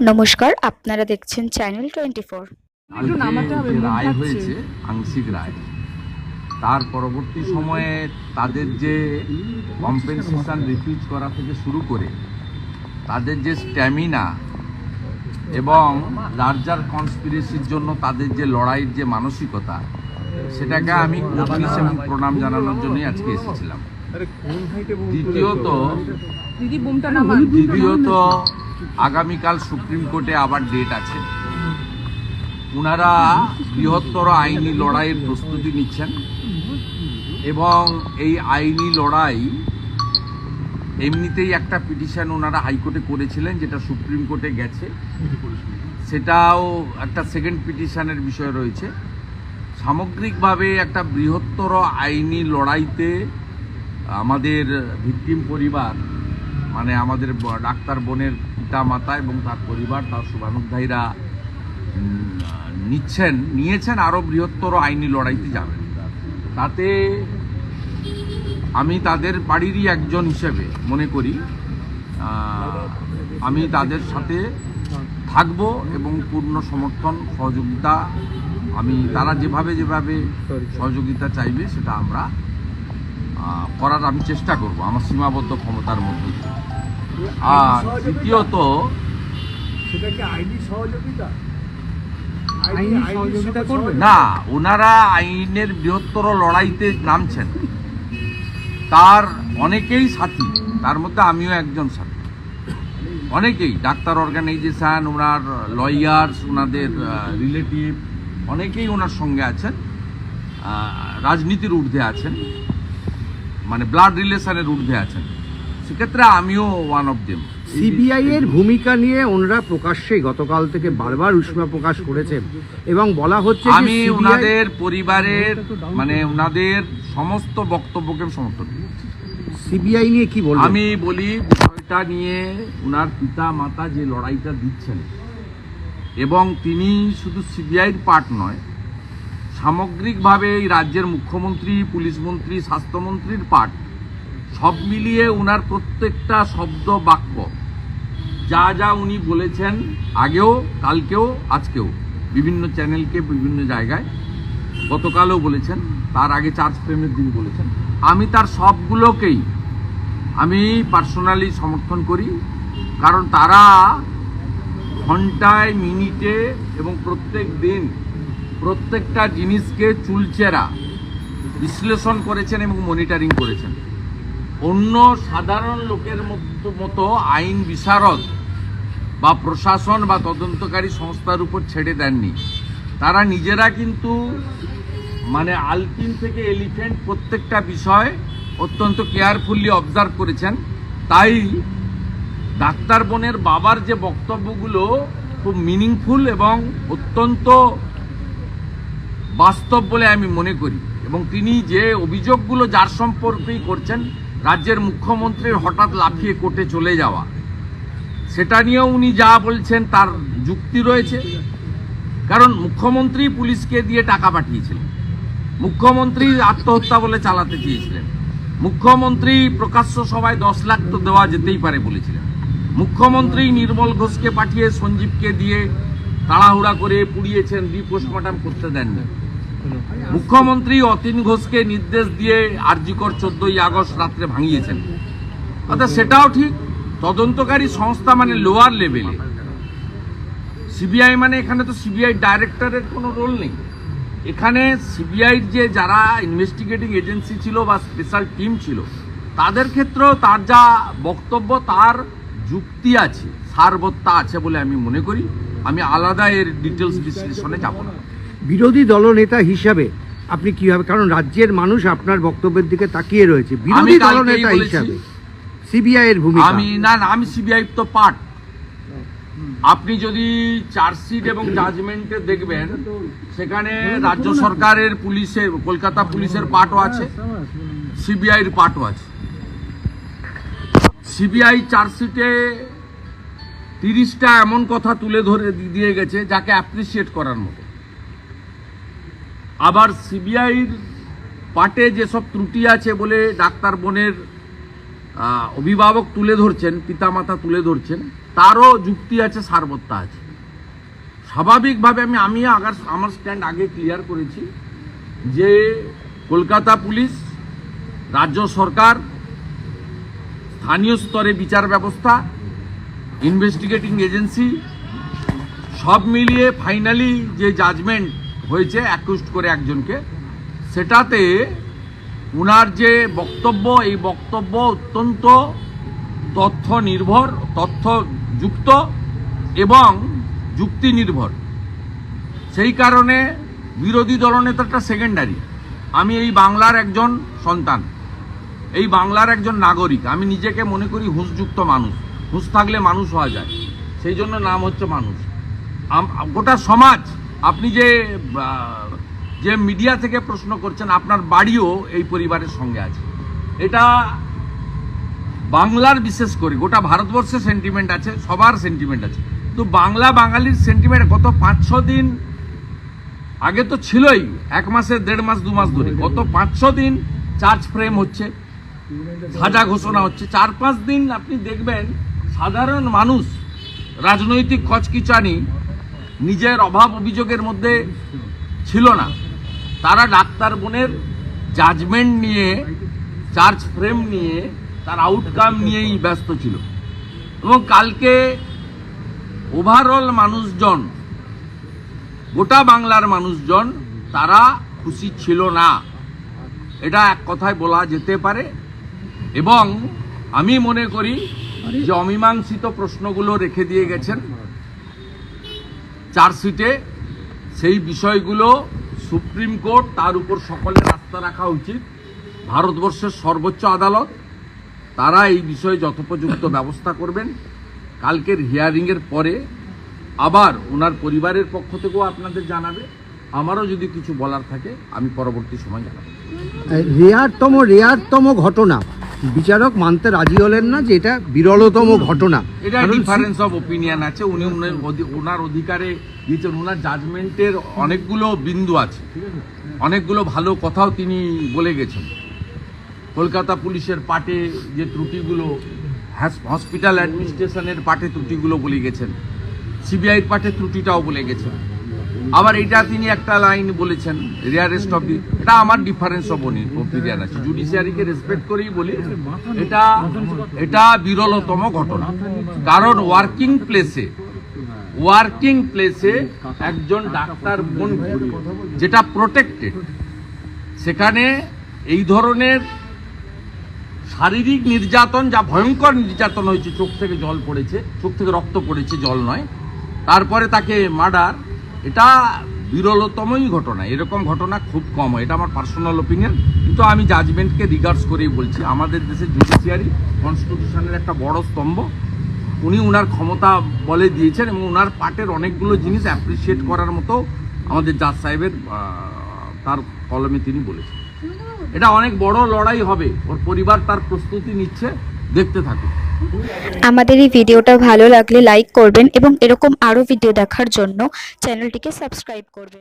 নমস্কার, আপনারা দেখছেন চ্যানেল 24। যে রায় হয়েছে আংশিক রায়, তার পরবর্তী সময়ে তাদের যে কম্পেনসেশন রিফিউজ করা থেকে শুরু করে তাদের যে স্ট্যামিনা এবং লার্জার কনস্পিরেসির জন্য তাদের যে লড়াইয়ের যে মানসিকতা, সেটাকে আমি কোর্নিশ এবং প্রণাম জানানোর জন্যই আজকে এসেছিলাম। দ্বিতীয়ত আগামীকাল সুপ্রিম কোর্টে আবার ডেট আছে। ওনারা বৃহত্তর আইনি লড়াইয়ের প্রস্তুতি নিচ্ছেন এবং এই আইনি লড়াই এমনিতেই একটা পিটিশন ওনারা হাইকোর্টে করেছিলেন, যেটা সুপ্রিম কোর্টে গেছে, সেটাও একটা সেকেন্ড পিটিশনের বিষয় রয়েছে। সামগ্রিকভাবে একটা বৃহত্তর আইনি লড়াইতে আমাদের ভিকটিম পরিবার, মানে আমাদের ডাক্তার বোনের পিতা মাতা এবং তার পরিবার, তার শুভানুধ্যায়ীরা নিয়েছেন আরও বৃহত্তর আইনি লড়াইতে যাবেন। তাতে আমি তাদের বাড়িরই একজন হিসেবে মনে করি আমি তাদের সাথে থাকব এবং পূর্ণ সমর্থন সহযোগিতা তারা যেভাবে সহযোগিতা চাইবে সেটা আমরা করার আমি চেষ্টা করব আমার সীমাবদ্ধ ক্ষমতার মধ্যে। আর তৃতীয়ত, না, ওনারা আইনের বৃহত্তর লড়াইতে নামছেন, তার অনেকেই সাথী, তার মধ্যে আমিও একজন সাথী। অনেকেই ডাক্তার অর্গানাইজেশন, ওনার লয়ার্স, ওনাদের রিলেটিভ অনেকেই ওনার সঙ্গে আছেন, রাজনীতির ঊর্ধ্বে আছেন, মানে ব্লাড রিলেশনের ঊর্ধ্বে আছেন। সেক্ষেত্রে আমিও ওয়ান অফ দেম। সিবিআই এর ভূমিকা নিয়ে ওনারা প্রকাশ্যেই গতকাল থেকে বারবার উষ্মা প্রকাশ করেছেন এবং বলা হচ্ছে আমি ওনাদের পরিবারের, মানে ওনাদের সমস্ত বক্তব্যকে সমর্থন করি। সিবিআই নিয়ে কি বলবেন? আমি বলি, বিষয়টা নিয়ে ওনার পিতা মাতা যে লড়াইটা দিচ্ছেন, এবং তিনি শুধু সিবিআইয়ের পার্ট নয়, সামগ্রিকভাবে এই রাজ্যের মুখ্যমন্ত্রী, পুলিশ মন্ত্রী, স্বাস্থ্যমন্ত্রীর পার্ট, সব মিলিয়ে ওনার প্রত্যেকটা শব্দ বাক্য যা উনি বলেছেন, আগেও, কালকেও, আজকেও বিভিন্ন চ্যানেলকে, বিভিন্ন জায়গায়, গতকালও বলেছেন, তার আগে চার্জ ফ্রেমের দিন বলেছেন, আমি তার সবগুলোকেই আমি পার্সোনালি সমর্থন করি। কারণ তারা ঘন্টায়, মিনিটে এবং প্রত্যেক দিন প্রত্যেকটা জিনিসকে চুলচেরা বিশ্লেষণ করেছেন এবং মনিটরিং করেছেন। অন্য সাধারণ লোকের মতো আইন বিশারদ বা প্রশাসন বা তদন্তকারী সংস্থার উপর ছেড়ে দেননি। তারা নিজেরা কিন্তু মানে আলপিন থেকে এলিফ্যান্ট প্রত্যেকটা বিষয় অত্যন্ত কেয়ারফুলি অবজার্ভ করেছেন। তাই ডাক্তার বোনের বাবার যে বক্তব্যগুলো খুব মিনিংফুল এবং অত্যন্ত বাস্তব বলে আমি মনে করি। এবং তিনি যে অভিযোগগুলো যার সম্পর্কেই করছেন, রাজ্যের মুখ্যমন্ত্রীর হঠাৎ লাফিয়ে কোর্টে চলে যাওয়া, সেটা নিয়েও উনি যা বলছেন তার যুক্তি রয়েছে। কারণ মুখ্যমন্ত্রী পুলিশকে দিয়ে টাকা পাঠিয়েছিলেন, মুখ্যমন্ত্রী আত্মহত্যা বলে চালাতে চেয়েছিলেন, মুখ্যমন্ত্রী প্রকাশ্য সভায় 10 লাখ তো দেওয়া যেতেই পারে বলেছিলেন, মুখ্যমন্ত্রী নির্মল ঘোষকে পাঠিয়ে সঞ্জীবকে দিয়ে তাড়াহুড়া করে পুড়িয়েছেন, পোস্টমর্টম করতে দেননি, মুখ্যমন্ত্রী অতীন ঘোষকে নির্দেশ দিয়ে আরজিকর 14ই আগস্ট রাত্রে ভাঙিয়েছেন। অর্থাৎ সেটাও ঠিক, তদন্তকারী সংস্থা মানে লোয়ার লেভেলে, সিবিআই মানে এখানে তো সিবিআই ডাইরেক্টরের কোনো রোল নেই। এখানে সিবিআইর যে যারা ইনভেস্টিগেটিং এজেন্সি ছিল বা স্পেশাল টিম ছিল, তাদের ক্ষেত্রেও তার যা বক্তব্য, তার যুক্তি আছে, সারবত্তা আছে বলে আমি মনে করি। আমি আলাদা এর ডিটেলস বিশ্লেষণে যাব না। বিরোধী দলনেতা হিসাবে আপনি কিভাবে, কারণ রাজ্যের মানুষ আপনার বক্তব্যের দিকে তাকিয়ে রয়েছে, বিরোধী দলনেতা হিসাবে সিবিআই এর ভূমিকা? আমি সিবিআই তো পার্ট। আপনি যদি চার্জশিট এবং জাজমেন্টে দেখবেন, সেখানে রাজ্য সরকারের পুলিশের, কলকাতা পুলিশের পার্টও আছে, সিবিআইয়ের পার্টও আছে। সিবিআই চার্জশিটে 30টা এমন কথা তুলে ধরে দিয়ে গেছে যাকে অ্যাপ্রিসিয়েট করার মতো। আবার সিবিআইর পার্টে যেসব ত্রুটি আছে বলে ডাক্তার বোনের অভিভাবক তুলে ধরছেন, পিতামাতা তুলে ধরছেন, তারও যুক্তি আছে, সারবত্তা আছে। স্বাভাবিকভাবে আমি আমার স্ট্যান্ড আগে ক্লিয়ার করেছি যে কলকাতা পুলিশ, রাজ্য সরকার, স্থানীয় স্তরে বিচার ব্যবস্থা, ইনভেস্টিগেটিং এজেন্সি সব মিলিয়ে ফাইনালি যে জাজমেন্ট হয়েছে অ্যাকিউজড করে একজনকে, সেটাতে উনার যে বক্তব্য, এই বক্তব্য অত্যন্ত তথ্যযুক্ত এবং যুক্তি নির্ভর। সেই কারণে বিরোধী দলনেতাটা সেকেন্ডারি। আমি এই বাংলার একজন সন্তান, এই বাংলার একজন নাগরিক। আমি নিজেকে মনে করি হুঁশযুক্ত মানুষ। হুঁশ থাকলে মানুষ হওয়া যায়, সেই জন্য নাম হচ্ছে মানুষ। গোটা সমাজ, আপনি যে মিডিয়া থেকে প্রশ্ন করছেন, আপনার বাড়িও এই পরিবারের সঙ্গে আছে। এটা বাংলার, বিশেষ করে গোটা ভারতবর্ষের সেন্টিমেন্ট আছে, সবার সেন্টিমেন্ট আছে, তো বাঙালির সেন্টিমেন্ট গত 5-6 দিন আগে তো ছিলই, 1 মাসে 1.5 মাস 2 মাস ধরে, গত 5-6 দিন চার্জ ফ্রেম হচ্ছে, সাজা ঘোষণা হচ্ছে। 4-5 দিন আপনি দেখবেন সাধারণ মানুষ রাজনৈতিক কচকিচানি নিজের অভাব অভিযোগের মধ্যে ছিল না। তারা ডাক্তার বোনের জাজমেন্ট নিয়ে, চার্জ ফ্রেম নিয়ে, তার আউটকাম নিয়েই ব্যস্ত ছিল। এবং কালকে ওভারঅল মানুষজন, গোটা বাংলার মানুষজন, তারা খুশি ছিল না, এটা এক কথায় বলা যেতে পারে। এবং আমি মনে করি যে অমীমাংসিত প্রশ্নগুলো রেখে দিয়ে গেছেন চার্জশিটে, সেই বিষয়গুলো সুপ্রিম কোর্ট, তার উপর সকলের আস্থা রাখা উচিত। ভারতবর্ষের সর্বোচ্চ আদালত, তারা এই বিষয়ে যথোপযুক্ত ব্যবস্থা করবেন। কালকের হিয়ারিংয়ের পরে আবার ওনার পরিবারের পক্ষ থেকেও আপনাদের জানাবে। আমারও যদি কিছু বলার থাকে আমি পরবর্তী সময় জানাবো। রেয়ারতম ঘটনা, বিচারক মানতে রাজি হলেন না যে এটা বিরলতম ঘটনা। এটা ডিফারেন্স অফ ওপিনিয়ন আছে। উনি ওনার অধিকারে দিয়েছেন। ওনার জাজমেন্টের অনেকগুলো বিন্দু আছে, অনেকগুলো ভালো কথাও তিনি বলে গেছেন। কলকাতা পুলিশের পার্টে যে ত্রুটিগুলো, হসপিটাল অ্যাডমিনিস্ট্রেশনের পার্টে ত্রুটিগুলো বলে গেছেন, সিবিআইয়ের পার্টে ত্রুটিটাও বলে গেছেন। আবার এটা তিনি একটা লাইন বলেছেন, রেয়ারেস্ট অফ দি, এটা আমার ডিফারেন্স অফ ওপিনিয়ন আছে। জুডিশিয়ারিকে রেসপেক্ট করেই বলি, এটা বিরলতম ঘটনা। কারণ ওয়ার্কিং প্লেসে একজন ডাক্তার বোন যেটা প্রোটেক্টেড, সেখানে এই ধরনের শারীরিক নির্যাতন, যা ভয়ঙ্কর নির্যাতন হয়েছে, চোখ থেকে জল পড়েছে, চোখ থেকে রক্ত পড়েছে, জল নয়, তারপরে তাকে মার্ডার, এটা বিরলতমই ঘটনা। এরকম ঘটনা খুব কম হয়, এটা আমার পার্সোনাল ওপিনিয়ন। কিন্তু আমি জাজমেন্টকে রিগার্ডস করেই বলছি। আমাদের দেশের জুডিশিয়ারি কনস্টিটিউশনের একটা বড় স্তম্ভ। উনি ওনার ক্ষমতা বলে দিয়েছেন এবং ওনার পার্টের অনেকগুলো জিনিস অ্যাপ্রিসিয়েট করার মতো আমাদের জাজ সাহেবের তার কলমে তিনি বলেছেন। এটা অনেক বড় লড়াই হবে, ওর পরিবার তার প্রস্তুতি নিচ্ছে, দেখতে থাকুন। আমাদের এই ভিডিওটা ভালো লাগলে লাইক করবেন এবং এরকম আরও ভিডিও দেখার জন্য চ্যানেলটিকে সাবস্ক্রাইব করবেন।